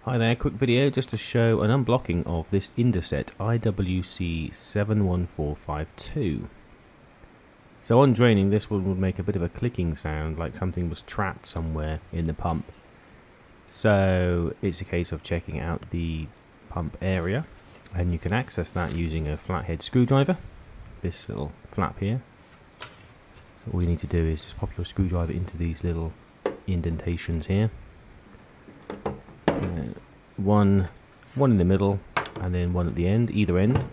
Hi there, quick video just to show an unblocking of this Indisit IWC71452. So on draining, this one would make a bit of a clicking sound like something was trapped somewhere in the pump. So it's a case of checking out the pump area, and you can access that using a flathead screwdriver, this little flap here. So all you need to do is just pop your screwdriver into these little indentations here. One in the middle and then one at the end, either end.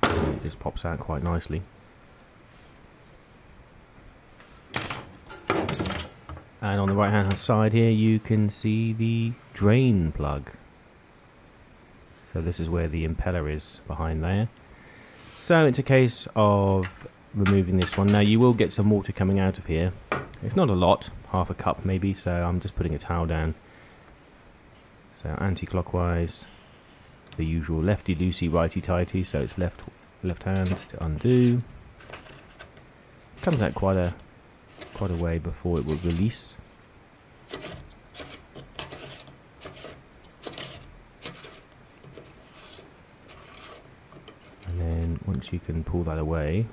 And it just pops out quite nicely. And on the right hand side here you can see the drain plug. So this is where the impeller is, behind there. So it's a case of removing this one. Now you will get some water coming out of here. It's not a lot, half a cup maybe, so I'm just putting a towel down. So anti-clockwise, the usual lefty-loosey, righty-tighty, so it's left hand to undo. Comes out quite a way before it will release. And then once you can pull that away,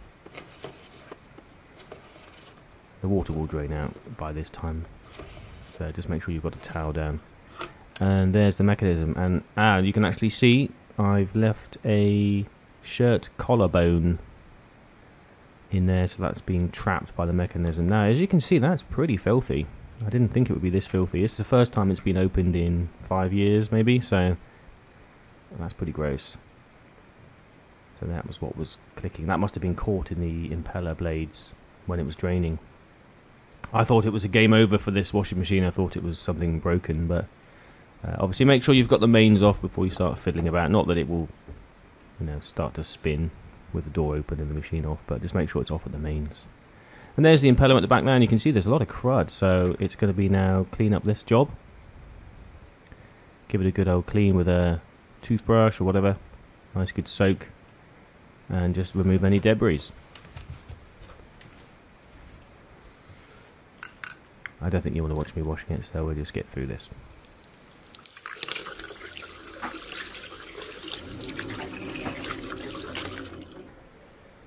the water will drain out by this time, so just make sure you've got a towel down. And there's the mechanism, and you can actually see I've left a shirt collarbone in there, so that's being trapped by the mechanism. Now as you can see, that's pretty filthy. I didn't think it would be this filthy. This is the first time it's been opened in 5 years maybe, so that's pretty gross. So that was what was clicking. That must have been caught in the impeller blades when it was draining. I thought it was a game over for this washing machine. I thought it was something broken, but obviously make sure you've got the mains off before you start fiddling about. Not that it will, start to spin with the door open and the machine off, but just make sure it's off at the mains. And there's the impeller at the back now, and you can see there's a lot of crud, so it's going to be now clean up this job. Give it a good old clean with a toothbrush or whatever, nice good soak, and just remove any debris. I don't think you want to watch me washing it, so we'll just get through this.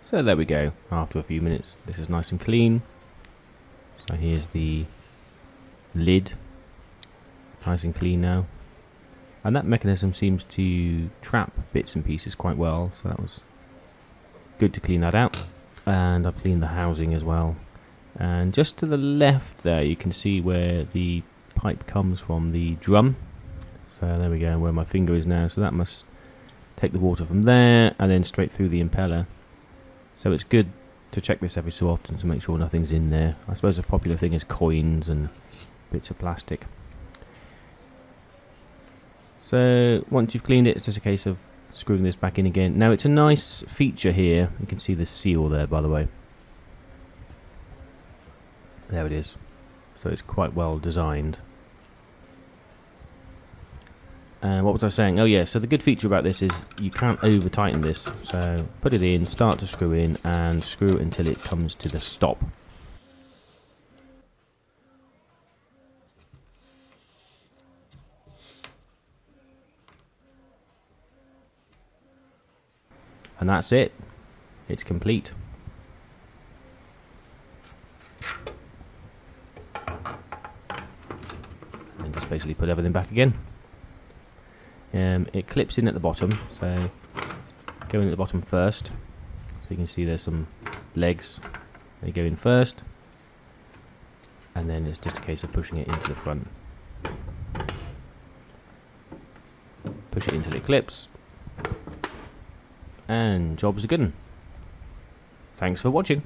So there we go, after a few minutes this is nice and clean. So here's the lid, nice and clean now. And that mechanism seems to trap bits and pieces quite well, so that was good to clean that out. And I've cleaned the housing as well. And just to the left there you can see where the pipe comes from the drum. So there we go, where my finger is now. So that must take the water from there and then straight through the impeller. So it's good to check this every so often to make sure nothing's in there. I suppose a popular thing is coins and bits of plastic. So once you've cleaned it, it's just a case of screwing this back in again. Now it's a nice feature here. You can see the seal there, by the way. There it is. So it's quite well designed. And what was I saying? Oh yeah, so the good feature about this is you can't over tighten this. So put it in, start to screw in, and screw it until it comes to the stop. And that's it. It's complete. And just basically put everything back again. It clips in at the bottom, so go in at the bottom first. So you can see there's some legs. They go in first, and then it's just a case of pushing it into the front. Push it until it clips, and job's a good one. Thanks for watching.